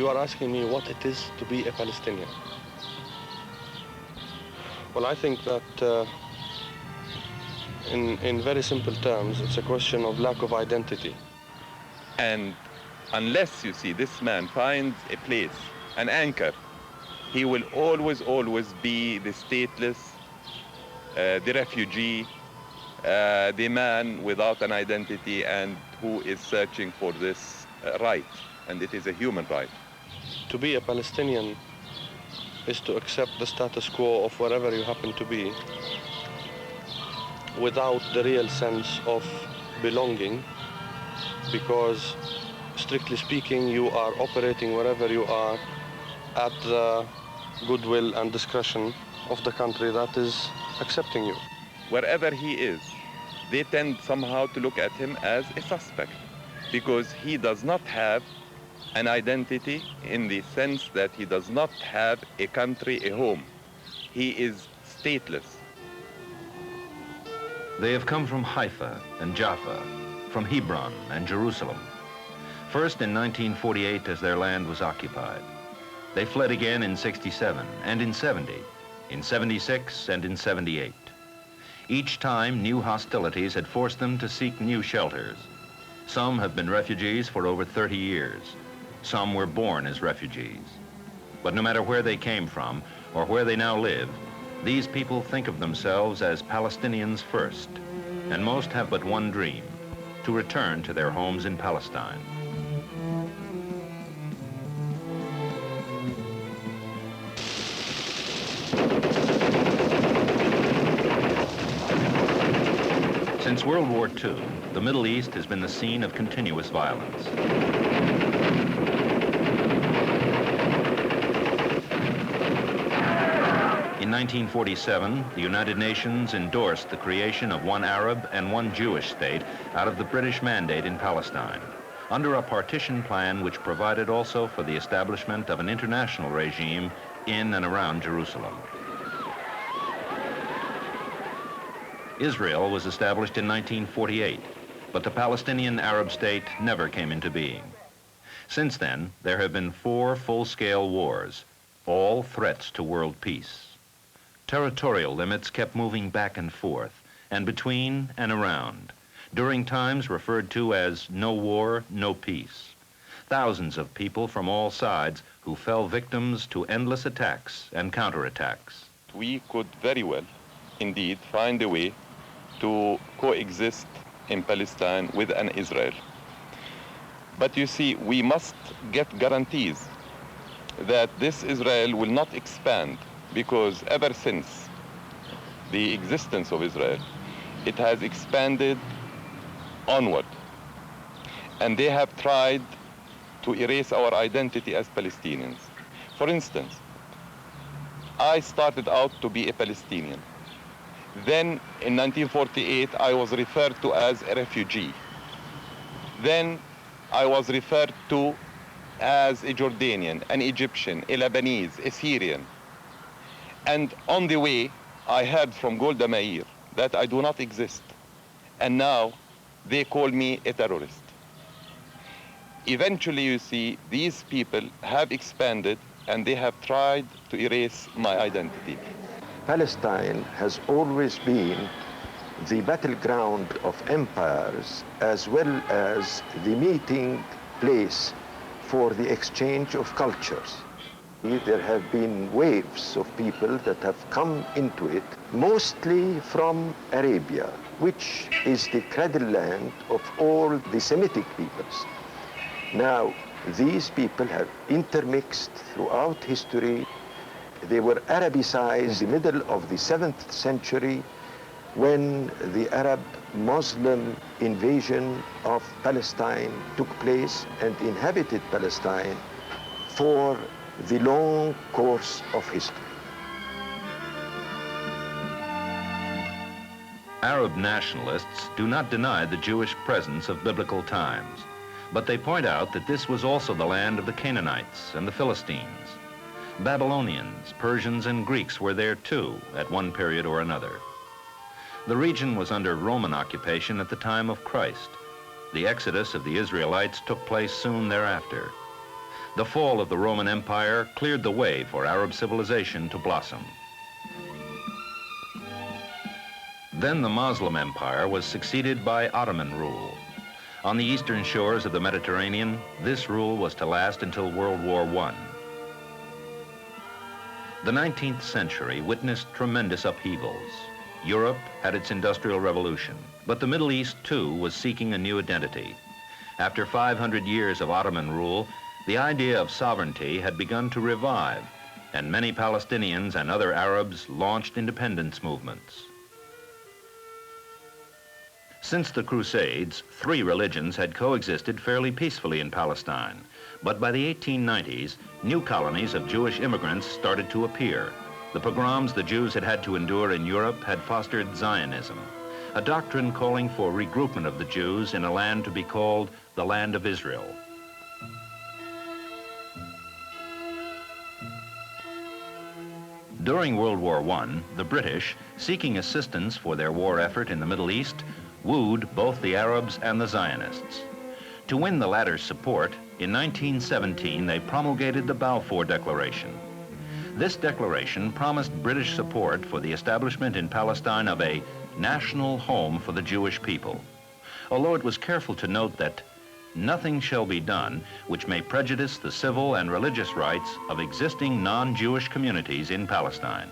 You are asking me what it is to be a Palestinian. Well, I think that in very simple terms, it's a question of lack of identity. And unless, you see, this man finds a place, an anchor, he will always be the stateless, the refugee, the man without an identity and who is searching for this right, and it is a human right. To be a Palestinian is to accept the status quo of wherever you happen to be without the real sense of belonging, because strictly speaking, you are operating wherever you are at the goodwill and discretion of the country that is accepting you. Wherever he is, they tend somehow to look at him as a suspect because he does not have an identity in the sense that he does not have a country, a home. He is stateless. They have come from Haifa and Jaffa, from Hebron and Jerusalem. First in 1948 as their land was occupied. They fled again in 67 and in 70, in 76 and in 78. Each time, new hostilities had forced them to seek new shelters. Some have been refugees for over 30 years. Some were born as refugees. But no matter where they came from or where they now live, these people think of themselves as Palestinians first, and most have but one dream, to return to their homes in Palestine. Since World War II, the Middle East has been the scene of continuous violence. In 1947, the United Nations endorsed the creation of one Arab and one Jewish state out of the British mandate in Palestine, under a partition plan which provided also for the establishment of an international regime in and around Jerusalem. Israel was established in 1948, but the Palestinian Arab state never came into being. Since then, there have been 4 full-scale wars, all threats to world peace. Territorial limits kept moving back and forth, and between and around, during times referred to as no war, no peace. Thousands of people from all sides who fell victims to endless attacks and counterattacks. We could very well, indeed, find a way to coexist in Palestine with an Israel. But you see, we must get guarantees that this Israel will not expand, because ever since the existence of Israel, it has expanded onward. And they have tried to erase our identity as Palestinians. For instance, I started out to be a Palestinian. Then in 1948, I was referred to as a refugee. Then I was referred to as a Jordanian, an Egyptian, a Lebanese, a Syrian. And on the way, I heard from Golda Meir that I do not exist. And now they call me a terrorist. Eventually, you see, these people have expanded and they have tried to erase my identity. Palestine has always been the battleground of empires as well as the meeting place for the exchange of cultures. There have been waves of people that have come into it, mostly from Arabia, which is the cradle land of all the Semitic peoples. Now, these people have intermixed throughout history. They were Arabicized in the middle of the 7th century when the Arab-Muslim invasion of Palestine took place and inhabited Palestine for the long course of history. Arab nationalists do not deny the Jewish presence of biblical times, but they point out that this was also the land of the Canaanites and the Philistines. Babylonians, Persians, and Greeks were there too at one period or another. The region was under Roman occupation at the time of Christ. The exodus of the Israelites took place soon thereafter. The fall of the Roman Empire cleared the way for Arab civilization to blossom. Then the Muslim Empire was succeeded by Ottoman rule. On the eastern shores of the Mediterranean, this rule was to last until World War I. The 19th century witnessed tremendous upheavals. Europe had its Industrial Revolution, but the Middle East, too, was seeking a new identity. After 500 years of Ottoman rule, the idea of sovereignty had begun to revive, and many Palestinians and other Arabs launched independence movements. Since the Crusades, 3 religions had coexisted fairly peacefully in Palestine, but by the 1890s, new colonies of Jewish immigrants started to appear. The pogroms the Jews had had to endure in Europe had fostered Zionism, a doctrine calling for regroupment of the Jews in a land to be called the Land of Israel. During World War I, the British, seeking assistance for their war effort in the Middle East, wooed both the Arabs and the Zionists. To win the latter's support, in 1917 they promulgated the Balfour Declaration. This declaration promised British support for the establishment in Palestine of a national home for the Jewish people, although it was careful to note that nothing shall be done which may prejudice the civil and religious rights of existing non-Jewish communities in Palestine.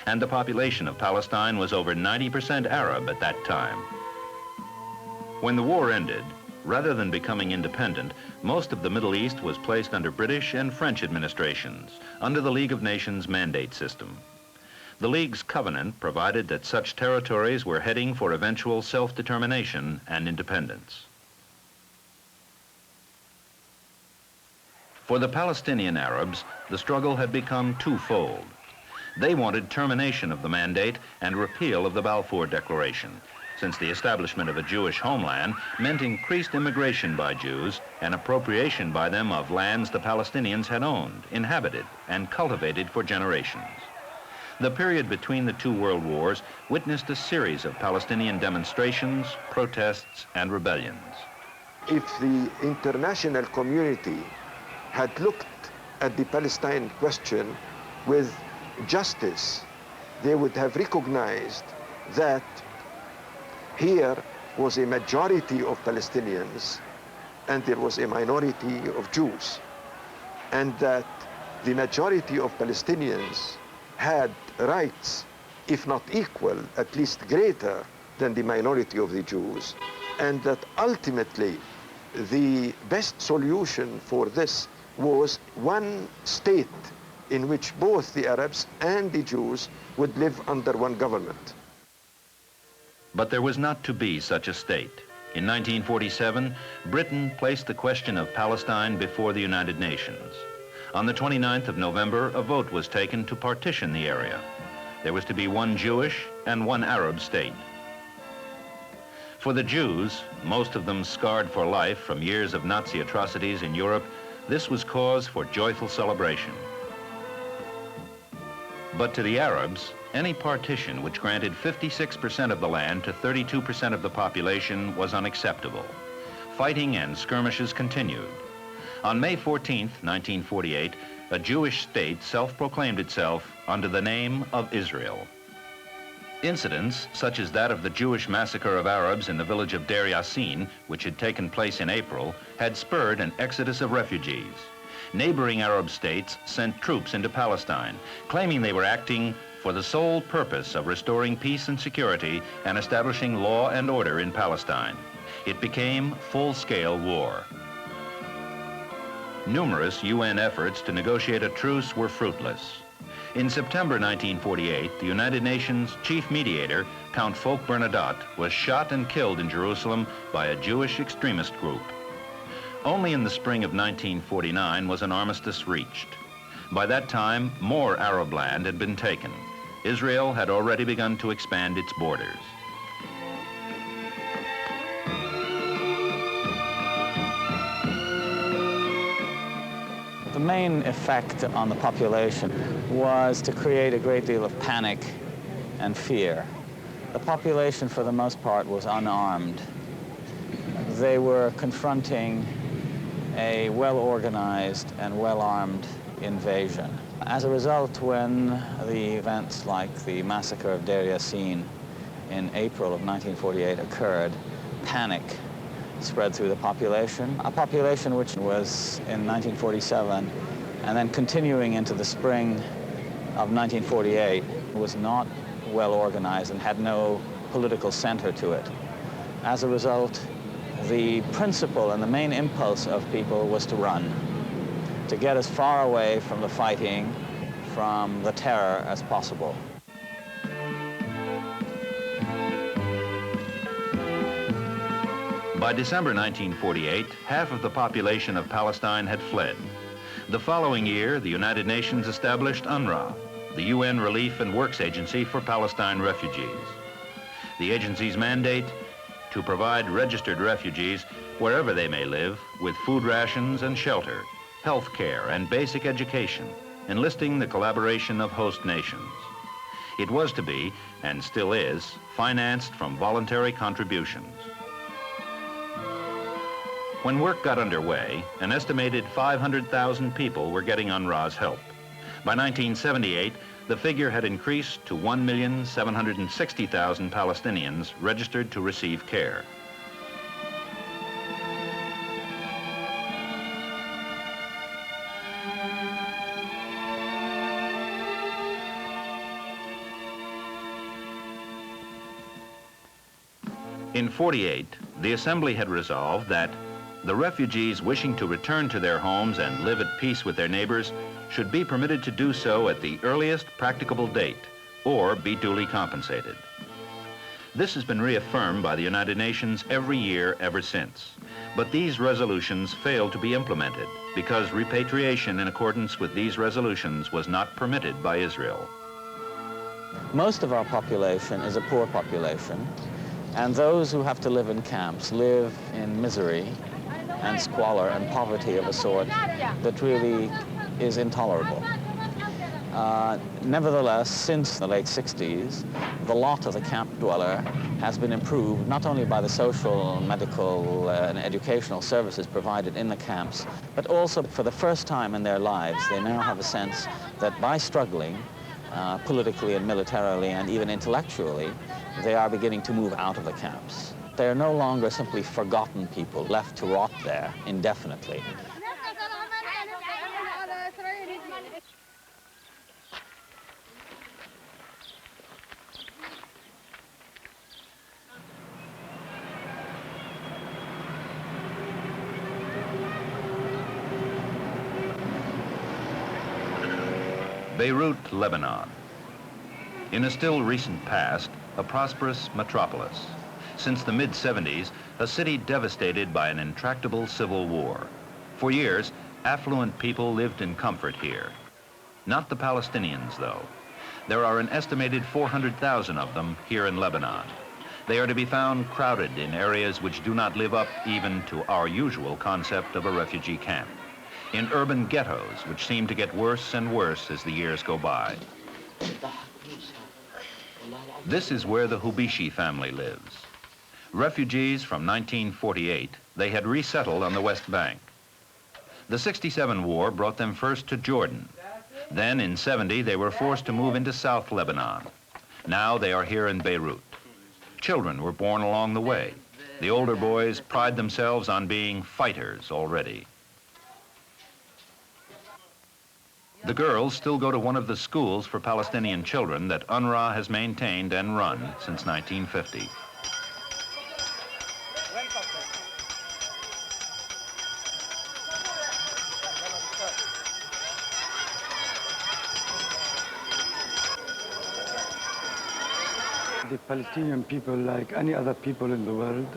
And the population of Palestine was over 90% Arab at that time. When the war ended, rather than becoming independent, most of the Middle East was placed under British and French administrations, under the League of Nations mandate system. The League's covenant provided that such territories were heading for eventual self-determination and independence. For the Palestinian Arabs, the struggle had become twofold. They wanted termination of the mandate and repeal of the Balfour Declaration, since the establishment of a Jewish homeland meant increased immigration by Jews and appropriation by them of lands the Palestinians had owned, inhabited, and cultivated for generations. The period between the 2 world wars witnessed a series of Palestinian demonstrations, protests, and rebellions. If the international community had looked at the Palestine question with justice, they would have recognized that here was a majority of Palestinians and there was a minority of Jews, and that the majority of Palestinians had rights, if not equal, at least greater than the minority of the Jews, and that ultimately the best solution for this was one state in which both the Arabs and the Jews would live under one government. But there was not to be such a state. In 1947, Britain placed the question of Palestine before the United Nations. On the 29th of November, a vote was taken to partition the area. There was to be one Jewish and one Arab state. For the Jews, most of them scarred for life from years of Nazi atrocities in Europe, this was cause for joyful celebration. But to the Arabs, any partition which granted 56% of the land to 32% of the population was unacceptable. Fighting and skirmishes continued. On May 14, 1948, a Jewish state self-proclaimed itself under the name of Israel. Incidents such as that of the Jewish massacre of Arabs in the village of Deir Yassin, which had taken place in April, had spurred an exodus of refugees. Neighboring Arab states sent troops into Palestine, claiming they were acting for the sole purpose of restoring peace and security and establishing law and order in Palestine. It became full-scale war. Numerous UN efforts to negotiate a truce were fruitless. In September 1948, the United Nations chief mediator, Count Folke Bernadotte, was shot and killed in Jerusalem by a Jewish extremist group. Only in the spring of 1949 was an armistice reached. By that time, more Arab land had been taken. Israel had already begun to expand its borders. The main effect on the population was to create a great deal of panic and fear. The population, for the most part, was unarmed. They were confronting a well-organized and well-armed invasion. As a result, when the events like the massacre of Deir Yassin in April of 1948 occurred, panic spread through the population, a population which was in 1947 and then continuing into the spring of 1948 was not well organized and had no political center to it. As a result, the principle and the main impulse of people was to run, to get as far away from the fighting, from the terror as possible. By December 1948, half of the population of Palestine had fled. The following year, the United Nations established UNRWA, the UN Relief and Works Agency for Palestine refugees. The agency's mandate: to provide registered refugees, wherever they may live, with food rations and shelter, health care and basic education, enlisting the collaboration of host nations. It was to be, and still is, financed from voluntary contributions. When work got underway, an estimated 500,000 people were getting UNRWA's help. By 1978, the figure had increased to 1,760,000 Palestinians registered to receive care. In 48, the Assembly had resolved that the refugees wishing to return to their homes and live at peace with their neighbors should be permitted to do so at the earliest practicable date or be duly compensated. This has been reaffirmed by the United Nations every year ever since. But these resolutions failed to be implemented because repatriation in accordance with these resolutions was not permitted by Israel. Most of our population is a poor population, and those who have to live in camps live in misery and squalor and poverty of a sort that really is intolerable. Nevertheless, since the late 60s, the lot of the camp dweller has been improved not only by the social, medical, and educational services provided in the camps, but also for the first time in their lives, they now have a sense that by struggling politically and militarily and even intellectually, they are beginning to move out of the camps. They are no longer simply forgotten people left to rot there indefinitely. Beirut, Lebanon. In a still recent past, a prosperous metropolis. Since the mid-70s, a city devastated by an intractable civil war. For years, affluent people lived in comfort here. Not the Palestinians, though. There are an estimated 400,000 of them here in Lebanon. They are to be found crowded in areas which do not live up even to our usual concept of a refugee camp. In urban ghettos, which seem to get worse and worse as the years go by. This is where the Hubishi family lives. Refugees from 1948, they had resettled on the West Bank. The '67 war brought them first to Jordan. Then in '70, they were forced to move into South Lebanon. Now they are here in Beirut. Children were born along the way. The older boys pride themselves on being fighters already. The girls still go to one of the schools for Palestinian children that UNRWA has maintained and run since 1950. The Palestinian people, like any other people in the world,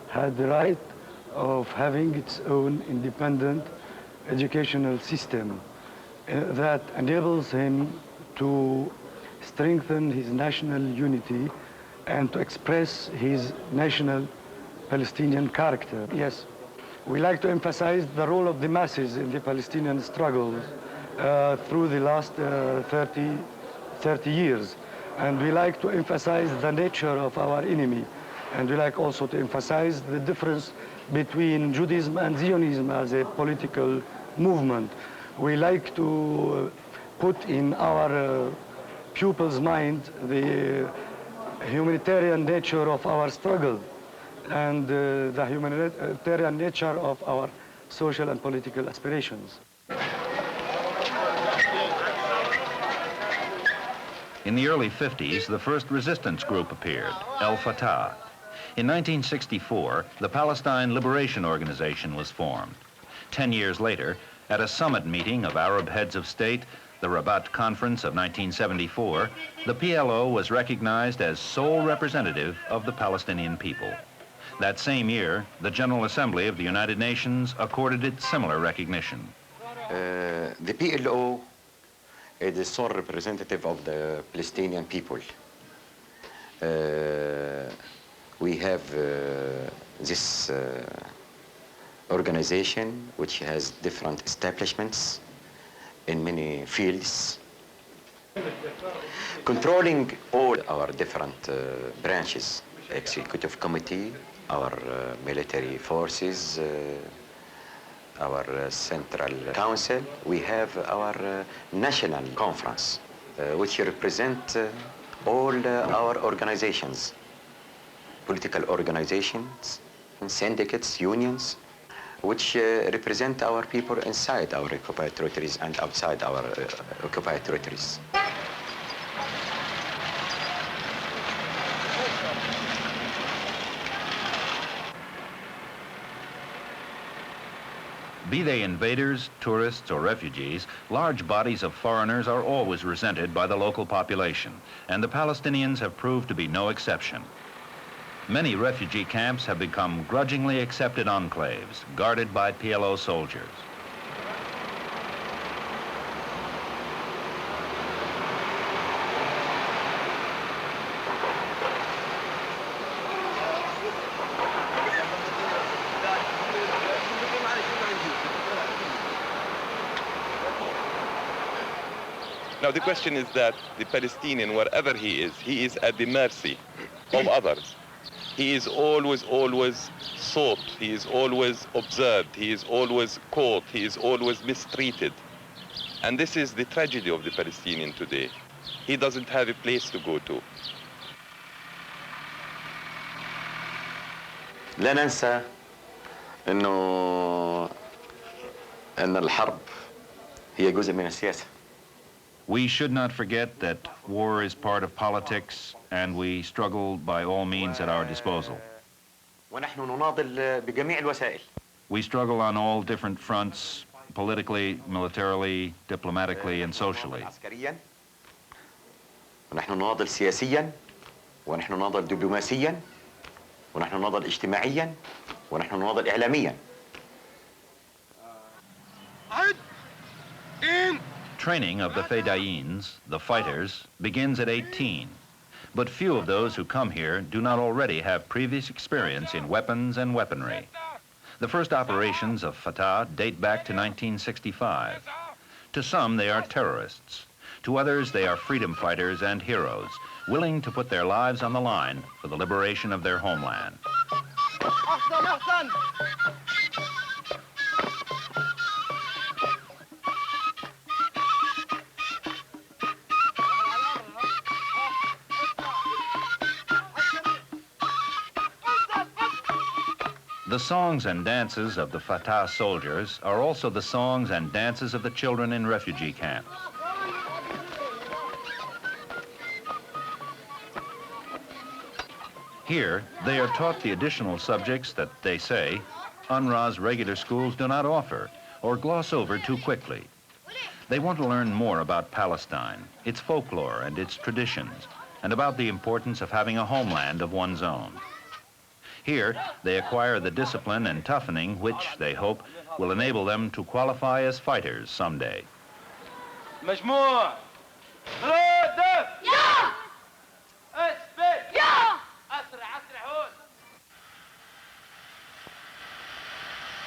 had the right of having its own independent educational system that enables him to strengthen his national unity and to express his national Palestinian character. Yes, we like to emphasize the role of the masses in the Palestinian struggle through the last 30 years. And we like to emphasize the nature of our enemy And we like also to emphasize the difference between Judaism and Zionism as a political movement. We like to put in our pupils' mind the humanitarian nature of our struggle and the humanitarian nature of our social and political aspirations. In the early 50s, the first resistance group appeared, Al-Fatah. In 1964, the Palestinian Liberation Organization was formed. 10 years later, at a summit meeting of Arab heads of state, the Rabat Conference of 1974, the PLO was recognized as sole representative of the Palestinian people. That same year, the General Assembly of the United Nations accorded it similar recognition. The PLO is the sole representative of the Palestinian people. We have this organization which has different establishments in many fields, controlling all our different branches, executive committee, our military forces, our central council. We have our national conference, which represent all our organizations, political organizations, syndicates, unions, which represent our people inside our occupied territories and outside our occupied territories. Be they invaders, tourists, or refugees, large bodies of foreigners are always resented by the local population, and the Palestinians have proved to be no exception. Many refugee camps have become grudgingly accepted enclaves, guarded by PLO soldiers. Now the question is that the Palestinian, wherever he is at the mercy of others. He is always sought, he is always observed, he is always caught, he is always mistreated. And this is the tragedy of the Palestinian today. He doesn't have a place to go to. لا ننسى إنه الحرب هي جزء من السياسة. We should not forget that war is part of politics, and we struggle by all means at our disposal. ونحن نناضل بجميع الوسائل. We struggle on all different fronts, politically, militarily, diplomatically, and socially. عسكريا. ونحن نناضل سياسيا، ونحن نناضل دبلوماسيا، ونحن نناضل اجتماعيا، ونحن نناضل إعلاميا. Training of the Fedayins, the fighters, begins at 18. But few of those who come here do not already have previous experience in weapons and weaponry. The first operations of Fatah date back to 1965. To some, they are terrorists. To others, they are freedom fighters and heroes, willing to put their lives on the line for the liberation of their homeland. The songs and dances of the Fatah soldiers are also the songs and dances of the children in refugee camps. Here, they are taught the additional subjects that they say UNRWA's regular schools do not offer or gloss over too quickly. They want to learn more about Palestine, its folklore and its traditions, and about the importance of having a homeland of one's own. Here, they acquire the discipline and toughening which, they hope, will enable them to qualify as fighters someday. مجموع ردف يا اثبت يا اسرع هون.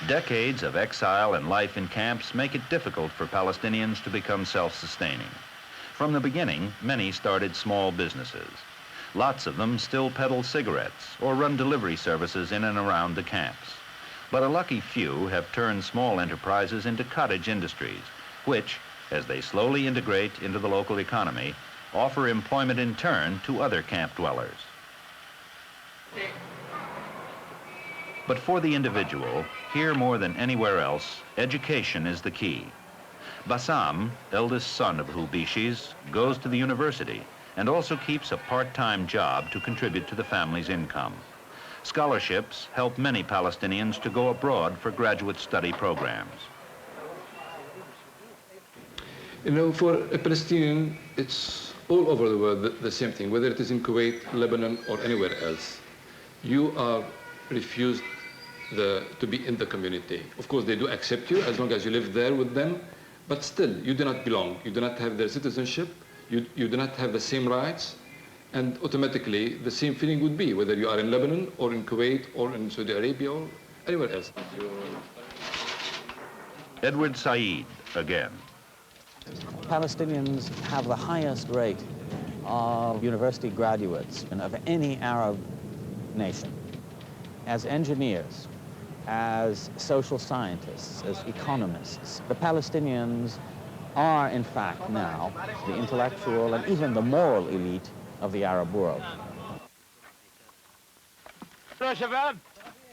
Decades of exile and life in camps make it difficult for Palestinians to become self-sustaining. From the beginning, many started small businesses. Lots of them still peddle cigarettes or run delivery services in and around the camps. But a lucky few have turned small enterprises into cottage industries, which, as they slowly integrate into the local economy, offer employment in turn to other camp dwellers. But for the individual, here more than anywhere else, education is the key. Bassam, eldest son of Hulbishis, goes to the university and also keeps a part-time job to contribute to the family's income. Scholarships help many Palestinians to go abroad for graduate study programs. You know, for a Palestinian, it's all over the world the same thing, whether it is in Kuwait, Lebanon, or anywhere else. You are refused to be in the community. Of course, they do accept you as long as you live there with them, but still, you do not belong. You do not have their citizenship. You do not have the same rights. And automatically, the same feeling would be, whether you are in Lebanon, or in Kuwait, or in Saudi Arabia, or anywhere else. Edward Said, again. Palestinians have the highest rate of university graduates of any Arab nation. As engineers, as social scientists, as economists, the Palestinians are, in fact, now the intellectual and even the moral elite of the Arab world.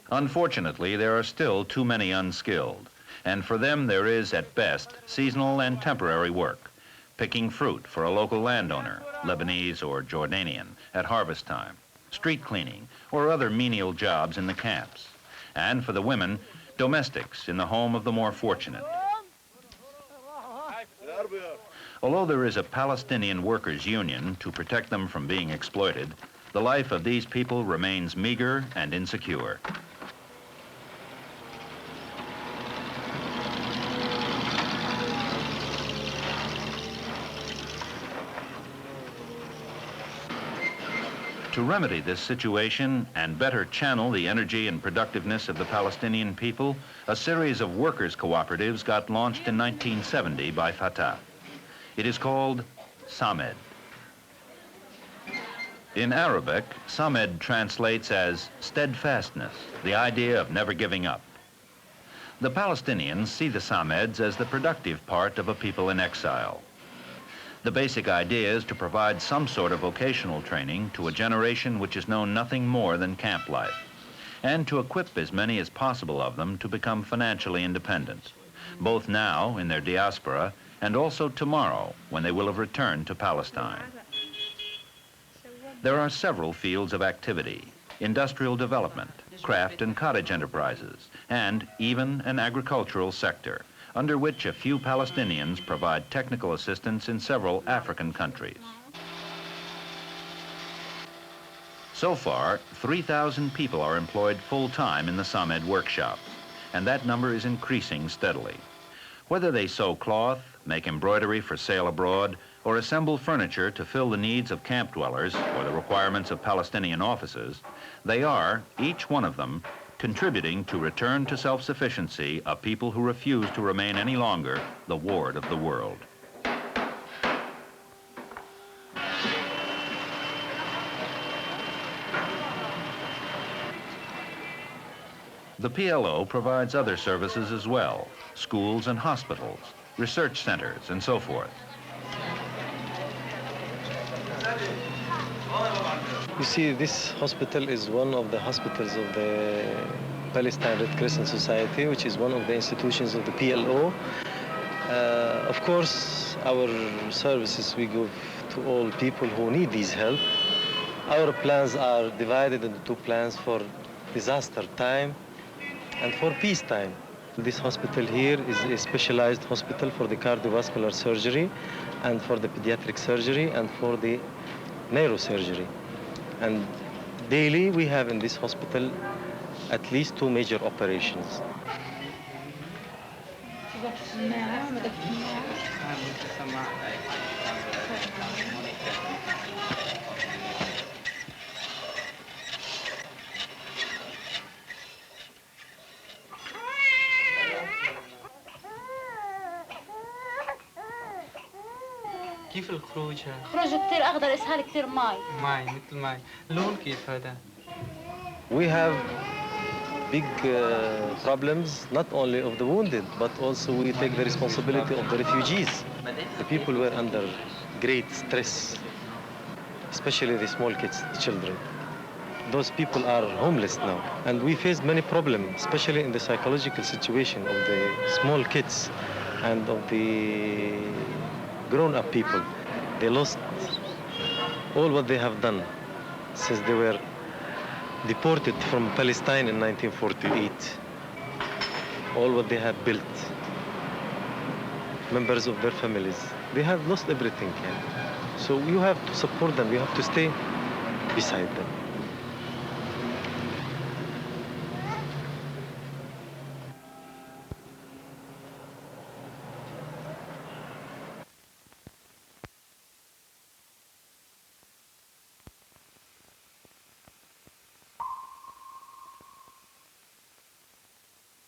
Unfortunately, there are still too many unskilled, and for them there is, at best, seasonal and temporary work, picking fruit for a local landowner, Lebanese or Jordanian, at harvest time, street cleaning, or other menial jobs in the camps, and for the women, domestics in the home of the more fortunate. Although there is a Palestinian workers' union to protect them from being exploited, the life of these people remains meager and insecure. To remedy this situation and better channel the energy and productiveness of the Palestinian people, a series of workers' cooperatives got launched in 1970 by Fatah. It is called Samed. In Arabic, Samed translates as steadfastness, the idea of never giving up. The Palestinians see the Sameds as the productive part of a people in exile. The basic idea is to provide some sort of vocational training to a generation which has known nothing more than camp life, and to equip as many as possible of them to become financially independent, both now in their diaspora and also tomorrow when they will have returned to Palestine. There are several fields of activity: industrial development, craft and cottage enterprises, and even an agricultural sector, under which a few Palestinians provide technical assistance in several African countries. So far, 3,000 people are employed full-time in the Samed workshops, and that number is increasing steadily. Whether they sew cloth, make embroidery for sale abroad, or assemble furniture to fill the needs of camp dwellers or the requirements of Palestinian offices, they are, each one of them, contributing to return to self-sufficiency a people who refuse to remain any longer the ward of the world. The PLO provides other services as well: schools and hospitals, research centers, and so forth. You see, this hospital is one of the hospitals of the Palestine Red Crescent Society, which is one of the institutions of the PLO. Of course, our services we give to all people who need this help. Our plans are divided into two plans: for disaster time and for peace time. This hospital here is a specialized hospital for the cardiovascular surgery and for the pediatric surgery and for the neurosurgery. And daily we have in this hospital at least 2 major operations. كيف الخروج هذا؟ خروجه كتير أخضر، إسهال كتير ماي. ماي مثل ماي، لون كيف هذا؟ We have big problems, not only of the wounded, but also we take the responsibility of the refugees. The people were under great stress, especially the small kids, the children. Those people are homeless now. And we faced many problems, especially in the psychological situation of the small kids and of the grown-up people. They lost all what they have done since they were deported from Palestine in 1948. All what they had built, members of their families, they have lost everything. So you have to support them, you have to stay beside them.